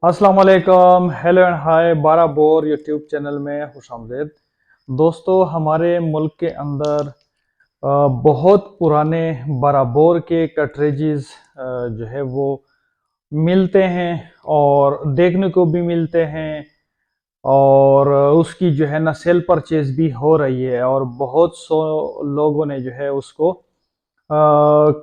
अस्सलाम वालेकुम, hello and hi. 12 bore YouTube channel में खुशामदीद। दोस्तों, हमारे मुल्क के अंदर बहुत पुराने 12 बोर के कटरेजेस जो है वो मिलते हैं और देखने को भी मिलते हैं। और उसकी जो है ना सेल परचेज भी हो रही है और बहुत सौ लोगों ने जो है उसको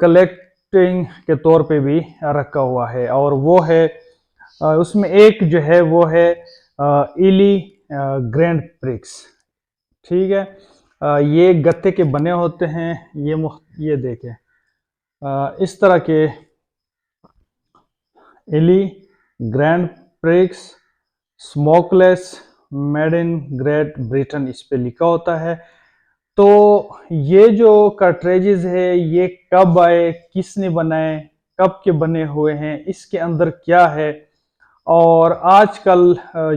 कलेक्टिंग के तौर पे भी रखा हुआ है। और वो है उसमें एक जो है वो है इली ग्रैंड प्रिक्स। ठीक है। ये गत्ते के बने होते हैं। ये देखें, इस तरह के इली grand prix smokeless made in great Britain इस पे लिखा होता है। तो ये जो कार्ट्रेजेस है ये कब आए, किसने बनाए, कब के बने हुए हैं, इसके अंदर क्या है, और आजकल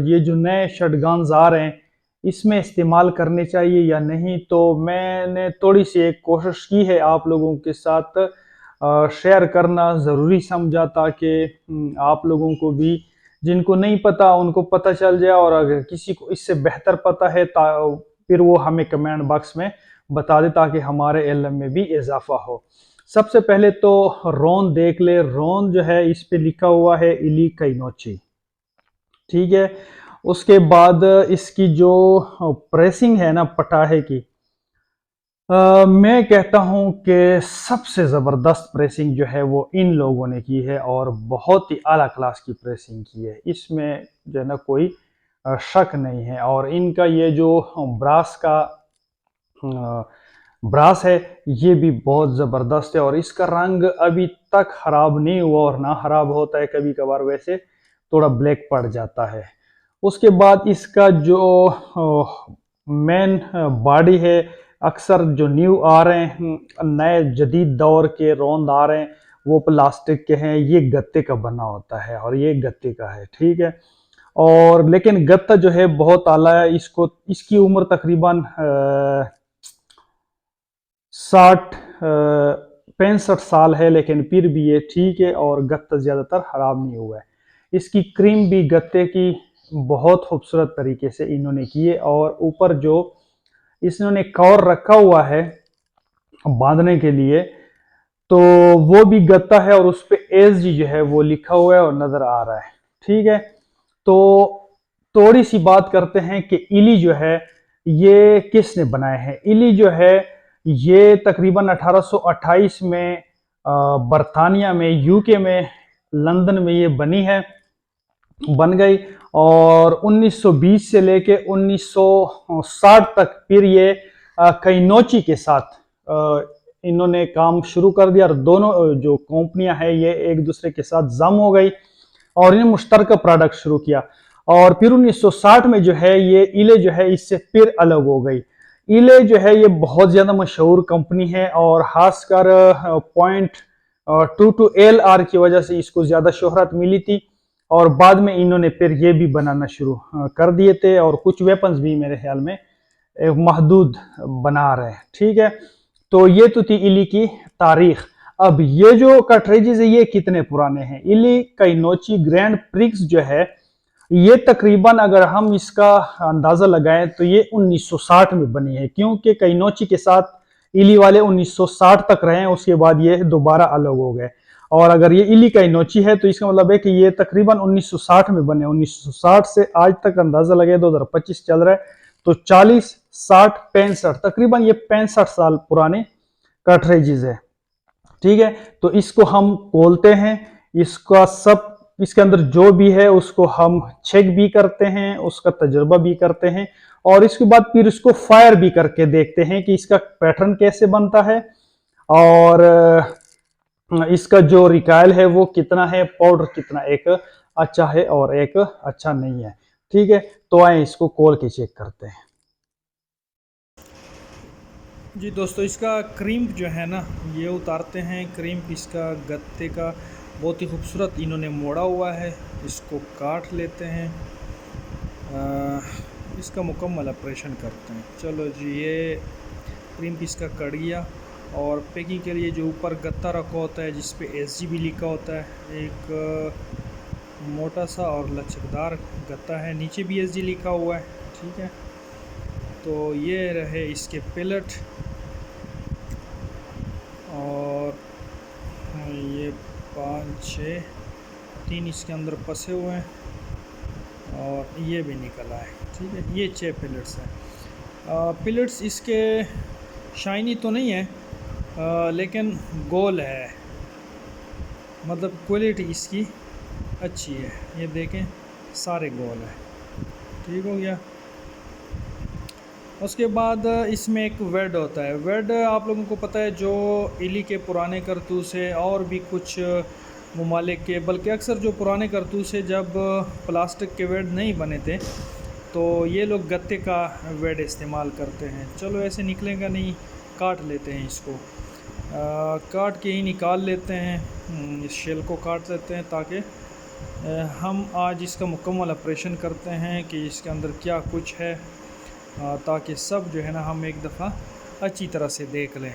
ये जो नए शटगन्स आ रहे हैं इसमें इस्तेमाल करने चाहिए या नहीं। तो मैंने थोड़ी सी एक कोशिश की है आप लोगों के साथ शेयर करना ज़रूरी समझा, ताकि आप लोगों को भी, जिनको नहीं पता उनको पता चल जाए, और अगर किसी को इससे बेहतर पता है फिर वो हमें कमेंट बॉक्स में बता दे ताकि हमारे इल्म में भी इजाफा हो। सबसे पहले तो रोन देख ले। रोन जो है इस पे लिखा हुआ है इली कैनोची। ठीक है। उसके बाद इसकी जो प्रेसिंग है ना पटाहे की, मैं कहता हूं कि सबसे ज़बरदस्त प्रेसिंग जो है वो इन लोगों ने की है और बहुत ही आला क्लास की प्रेसिंग की है। इसमें जो है ना कोई शक नहीं है। और इनका ये जो ब्रास का ब्रास है ये भी बहुत ज़बरदस्त है और इसका रंग अभी तक खराब नहीं हुआ, और ना खराब होता है, कभी कभार वैसे थोड़ा ब्लैक पड़ जाता है। उसके बाद इसका जो मेन बॉडी है, अक्सर जो न्यू आ रहे हैं, नए जदीद दौर के रोंद आ रहे हैं, वो प्लास्टिक के हैं। ये गत्ते का बना होता है और ये गत्ते का है। ठीक है। और लेकिन गत्ता जो है बहुत आला है। इसको इसकी उम्र तकरीबन 65 है, लेकिन फिर भी ये ठीक है और गत्ता ज़्यादातर खराब नहीं हुआ है। इसकी क्रीम भी गत्ते की बहुत खूबसूरत तरीके से इन्होंने की है। और ऊपर जो इन्होंने कवर रखा हुआ है बांधने के लिए, तो वो भी गत्ता है और उस पे एसजी जो है वो लिखा हुआ है और नजर आ रहा है। ठीक है। तो थोड़ी सी बात करते हैं कि इली जो है ये किसने बनाए हैं। इली जो है ये तकरीबन 1828 में बरतानिया में, यूके में, लंदन में ये बन गई। और 1920 से लेके 1960 तक फिर ये कैनोची के साथ इन्होंने काम शुरू कर दिया, और दोनों जो कंपनियां हैं ये एक दूसरे के साथ जम हो गई और इन्हें मुश्तरका प्रोडक्ट शुरू किया। और फिर 1960 में जो है ये इले जो है इससे फिर अलग हो गई। इले जो है ये बहुत ज़्यादा मशहूर कंपनी है और खासकर पॉइंट 22 LR की वजह से इसको ज़्यादा शोहरत मिली थी। और बाद में इन्होंने फिर ये भी बनाना शुरू कर दिए थे, और कुछ वेपन्स भी मेरे ख्याल में महदूद बना रहे हैं। ठीक है। तो ये तो थी इली की तारीख। अब ये जो कार्ट्रिजेज है ये कितने पुराने हैं। इली कैनोची ग्रैंड प्रिक्स जो है ये तकरीबन, अगर हम इसका अंदाजा लगाएं तो ये 1960 में बनी है, क्योंकि कैनोची के साथ इली वाले 1960 तक रहे हैं, उसके बाद ये दोबारा अलग हो गए। और अगर ये इली कैनोची है तो इसका मतलब है कि ये तकरीबन 1960 में बने। 1960 से आज तक अंदाजा लगे 2025 चल रहा है, तो 40, 60, 65, तकरीबन ये 65 साल पुराने कार्ट्रिजेज है। ठीक है। तो इसको हम खोलते हैं, इसका सब, इसके अंदर जो भी है उसको हम चेक भी करते हैं, उसका तजुर्बा भी करते हैं, और इसके बाद फिर इसको फायर भी करके देखते हैं कि इसका पैटर्न कैसे बनता है, और इसका जो रिकायल है वो कितना है, पाउडर कितना एक अच्छा है और एक अच्छा नहीं है। ठीक है। तो आए इसको खोल के चेक करते हैं। जी दोस्तों, इसका क्रीम्प जो है ना ये उतारते हैं। क्रीम्प इसका गत्ते का बहुत ही खूबसूरत इन्होंने मोड़ा हुआ है, इसको काट लेते हैं। इसका मुकम्मल ऑपरेशन करते हैं। चलो जी, ये क्रीम्प इसका कट गया। और पैकिंग के लिए जो ऊपर गत्ता रखा होता है जिस पे SG भी लिखा होता है, एक मोटा सा और लचकदार गत्ता है। नीचे BSG लिखा हुआ है, ठीक है। तो ये रहे इसके पिलट, और ये 5 6 3 इसके अंदर फंसे हुए हैं, और ये भी निकला है, ठीक है। ये 6 पिलट्स हैं। पिलट्स इसके शाइनी तो नहीं है, लेकिन गोल है, मतलब क्वालिटी इसकी अच्छी है। ये देखें सारे गोल है, ठीक हो गया। उसके बाद इसमें एक वेड होता है। वेड आप लोगों को पता है, जो इली के पुराने करतूस है और भी कुछ ममालिक के, बल्कि अक्सर जो पुराने करतूस है, जब प्लास्टिक के वेड नहीं बने थे तो ये लोग गत्ते का वेड इस्तेमाल करते हैं। चलो ऐसे निकलेगा नहीं, काट लेते हैं इसको, काट के ही निकाल लेते हैं, इस शेल को काट लेते हैं, ताकि हम आज इसका मुकम्मल ऑपरेशन करते हैं कि इसके अंदर क्या कुछ है, ताकि सब जो है ना हम एक दफ़ा अच्छी तरह से देख लें।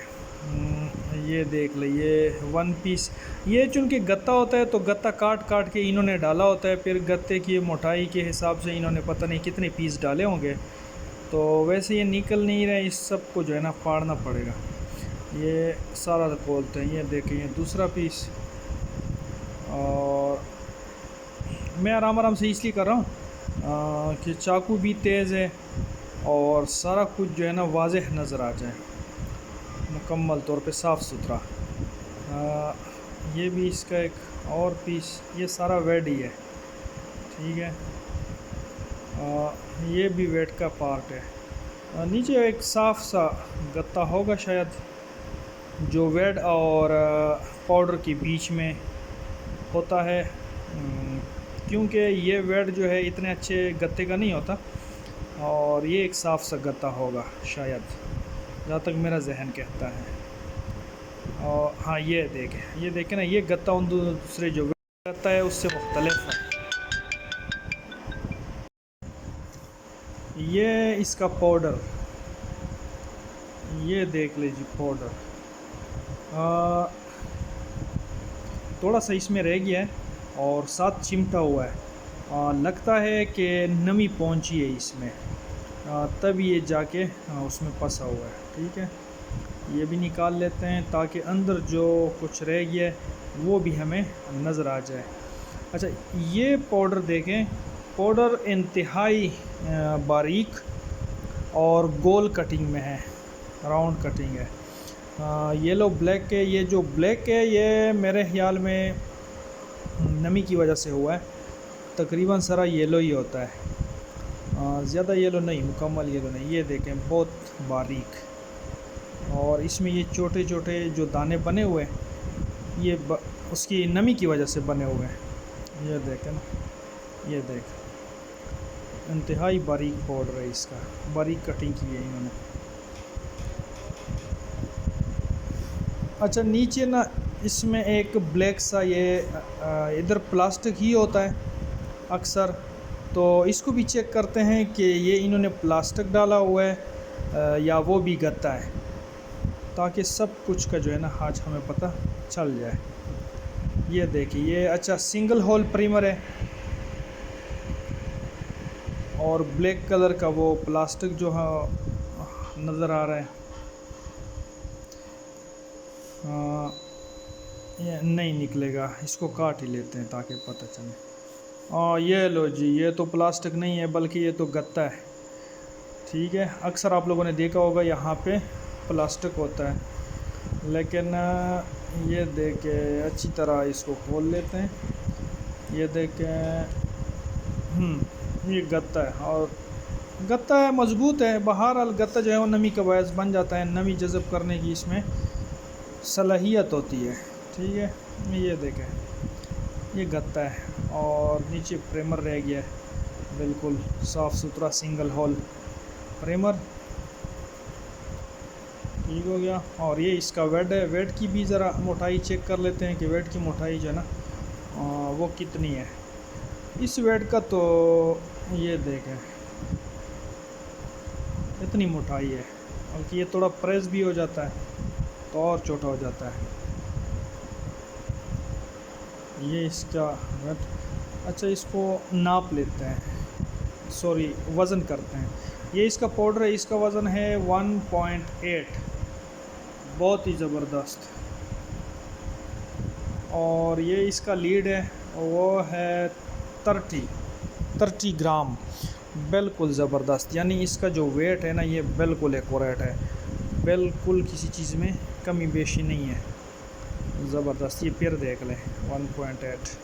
ये देख ले, ये 1 पीस, ये चूँकि गत्ता होता है तो गत्ता काट काट के इन्होंने डाला होता है, फिर गत्ते की मोटाई के हिसाब से इन्होंने पता नहीं कितने पीस डाले होंगे, तो वैसे ये निकल नहीं रहे, इस सब को जो है ना फाड़ना पड़ेगा। ये सारा खोलते हैं, ये देखें, ये दूसरा पीस। और मैं आराम से इसलिए कर रहा हूँ कि चाकू भी तेज़ है और सारा कुछ जो है ना वाज़ेह नज़र आ जाए, मुकम्मल तौर पे साफ़ सुथरा। ये भी इसका एक और पीस, ये सारा वेड ही है, ठीक है। ये भी वेड का पार्ट है। नीचे एक साफ़ सा गत्ता होगा शायद, जो वेड और पाउडर के बीच में होता है, क्योंकि ये वेड जो है इतने अच्छे गत्ते का नहीं होता, और ये एक साफ़ सा गत्ता होगा शायद, जहाँ तक मेरा जहन कहता है। और हाँ, ये देखें ना, ये गत्ता उन दूसरे जो गत्ता है उससे मुख्तलिफ है। ये इसका पाउडर, ये देख लीजिए पाउडर, थोड़ा सा इसमें रह गया है और साथ चिमटा हुआ है। लगता है कि नमी पहुंची है इसमें, तब ये जाके उसमें फंसा हुआ है, ठीक है। ये भी निकाल लेते हैं ताकि अंदर जो कुछ रह गया है वो भी हमें नज़र आ जाए। अच्छा, ये पाउडर देखें, पाउडर इंतहाई बारीक और गोल कटिंग में है, राउंड कटिंग है। येलो ब्लैक है, ये जो ब्लैक है ये मेरे ख्याल में नमी की वजह से हुआ है, तकरीबन सारा येलो ही होता है, ज़्यादा येलो नहीं, मुकम्मल येलो नहीं। ये देखें बहुत बारीक, और इसमें ये छोटे छोटे जो दाने बने हुए हैं ये उसकी नमी की वजह से बने हुए हैं। ये देखें ना, ये देख, इंतहाई बारीक पाउडर है इसका, बारीक कटिंग की है इन्होंने। अच्छा, नीचे ना इसमें एक ब्लैक सा, ये इधर प्लास्टिक ही होता है अक्सर, तो इसको भी चेक करते हैं कि ये इन्होंने प्लास्टिक डाला हुआ है या वो भी गत्ता है, ताकि सब कुछ का जो है ना आज हमें पता चल जाए। ये देखिए, ये अच्छा सिंगल होल प्राइमर है, और ब्लैक कलर का वो प्लास्टिक जो है नज़र आ रहा है। ये नहीं निकलेगा, इसको काट ही लेते हैं ताकि पता चले। ये लो जी, ये तो प्लास्टिक नहीं है बल्कि ये तो गत्ता है, ठीक है। अक्सर आप लोगों ने देखा होगा यहाँ पे प्लास्टिक होता है, लेकिन ये देखें अच्छी तरह इसको खोल लेते हैं। ये देखें, ये गत्ता है, और गत्ता है, मज़बूत है। बहरहाल गत्ता जो है वो नमी का बायस बन जाता है, नमी जज़ब करने की इसमें सलाहियत होती है, ठीक है। ये देखें, ये गत्ता है, और नीचे प्राइमर रह गया है, बिल्कुल साफ़ सुथरा सिंगल होल प्राइमर, ठीक हो गया। और ये इसका वेट है, वेट की भी ज़रा मोटाई चेक कर लेते हैं कि वेट की मोटाई जो है ना वो कितनी है इस वेट का। तो ये देखें इतनी मोटाई है, बल्कि ये थोड़ा प्रेस भी हो जाता है तो और छोटा हो जाता है। ये इसका वेट अच्छा, इसको नाप लेते हैं, सॉरी वज़न करते हैं। ये इसका पाउडर है, इसका वज़न है 1.8, बहुत ही ज़बरदस्त। और ये इसका लीड है, वो है 30 ग्राम, बिल्कुल ज़बरदस्त। यानी इसका जो वेट है ना, ये बिल्कुल एक्यूरेट है, बिल्कुल किसी चीज़ में कमी बेशी नहीं है, ज़बरदस्त। ये फिर देख लें 1.8।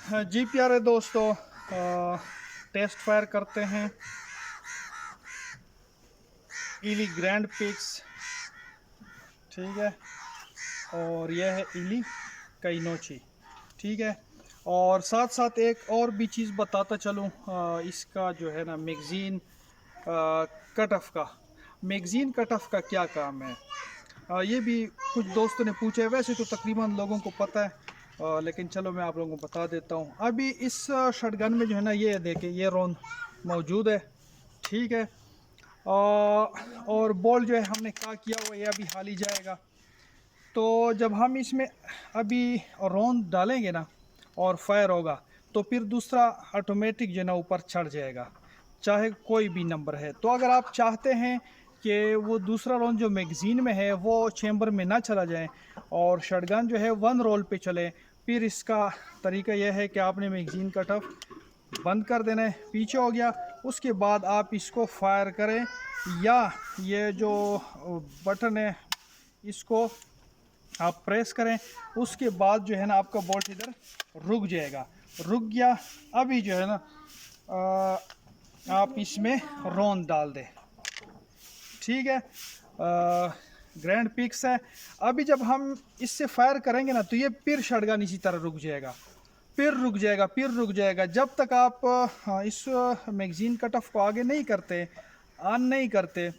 हाँ जी प्यारे दोस्तों, टेस्ट फायर करते हैं इली ग्रैंड पिक्स, ठीक है। और यह है इली काइनोची, ठीक है। और साथ साथ एक और भी चीज़ बताता चलूँ, इसका जो है ना मैगज़ीन कट ऑफ का, मैगज़ीन कट ऑफ का क्या काम है, ये भी कुछ दोस्तों ने पूछा है। वैसे तो तकरीबन लोगों को पता है, लेकिन चलो मैं आप लोगों को बता देता हूँ। अभी इस शटगन में जो है ना, ये देखिए ये रोन मौजूद है, ठीक है। और बॉल जो है हमने क्या किया हुआ, ये अभी हाल ही जाएगा। तो जब हम इसमें अभी रोन डालेंगे ना और फायर होगा, तो फिर दूसरा ऑटोमेटिक जो है ना ऊपर चढ़ जाएगा, चाहे कोई भी नंबर है। तो अगर आप चाहते हैं कि वो दूसरा राउंड जो मैगज़ीन में है वो चैम्बर में ना चला जाए और शटगन जो है वन रोल पे चले, फिर इसका तरीका यह है कि आपने मैगज़ीन का टफ बंद कर देना है, पीछे हो गया, उसके बाद आप इसको फायर करें, या ये जो बटन है इसको आप प्रेस करें, उसके बाद जो है ना आपका बोल्ट इधर रुक जाएगा। रुक गया, अभी जो है ना आप इसमें रोन डाल दें, ठीक है। ग्रैंड पिक्स है। अभी जब हम इससे फायर करेंगे ना, तो ये फिर शटगन इसी तरह रुक जाएगा, फिर रुक जाएगा, फिर रुक जाएगा, जब तक आप इस मैगज़ीन कट ऑफ को आगे नहीं करते, ऑन नहीं करते,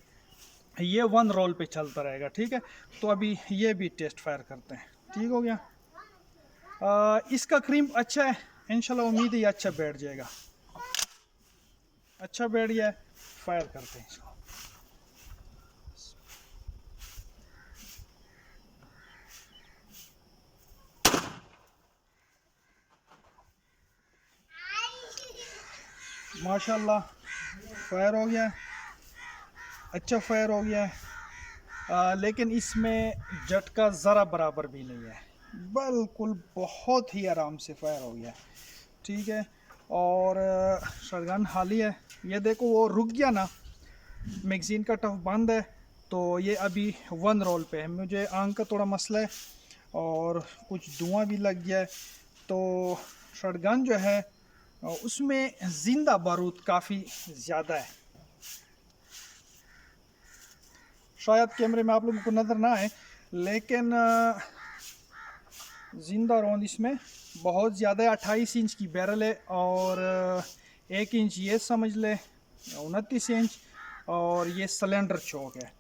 ये वन रोल पे चलता रहेगा, ठीक है। तो अभी ये भी टेस्ट फायर करते हैं, ठीक हो गया। इसका क्रीम अच्छा है, इंशाल्लाह उम्मीद है ये अच्छा बैठ जाएगा, अच्छा बैठ गया है। फायर करते हैं इसको। माशाल्लाह फायर हो गया है, अच्छा फायर हो गया है। लेकिन इसमें झटका ज़रा बराबर भी नहीं है, बिल्कुल बहुत ही आराम से फायर हो गया है, ठीक है। और शटगन हाली है, ये देखो वो रुक गया ना, मैगज़ीन का टफ बंद है, तो ये अभी वन रोल पे है। मुझे आंख का थोड़ा मसला है और कुछ धुआं भी लग गया है, तो शटगन जो है उसमें ज़िंदा बारूद काफ़ी ज़्यादा है। शायद कैमरे में आप लोगों को नज़र ना आए, लेकिन ज़िंदा रौंद इसमें बहुत ज़्यादा है। 28 इंच की बैरल है और 1 इंच ये समझ ले 29 इंच, और ये सिलेंडर चौक है।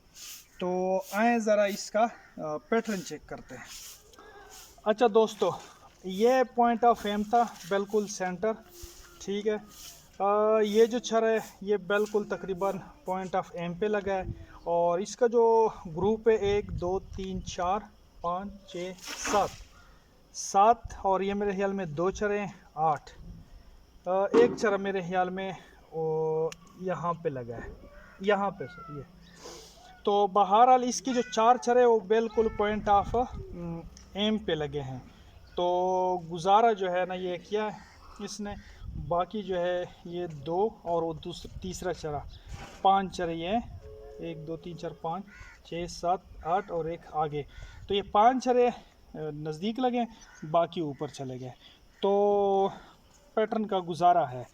तो आए ज़रा इसका पैटर्न चेक करते हैं। अच्छा दोस्तों, ये पॉइंट ऑफ एम था बिल्कुल सेंटर, ठीक है। ये जो छर है ये बिल्कुल तकरीबन पॉइंट ऑफ एम पे लगा है, और इसका जो ग्रुप है 1 2 3 4 5 6 7 7, और ये मेरे ख्याल में 2 चरे हैं 8, एक चरा मेरे ख्याल में यहाँ पे लगा है, यहाँ पे सर ये। तो बहरहाल इसकी जो 4 चरे वो बिल्कुल पॉइंट ऑफ एम पे लगे हैं। तो गुजारा जो है ना ये किया है इसने, बाकी जो है ये 2 और वो तीसरा चरा, 5 चरे ये 1 2 3 4 5 6 7 8 और एक आगे। तो ये 5 चरे नज़दीक लगे, बाकी ऊपर चले गए। तो पैटर्न का गुजारा है।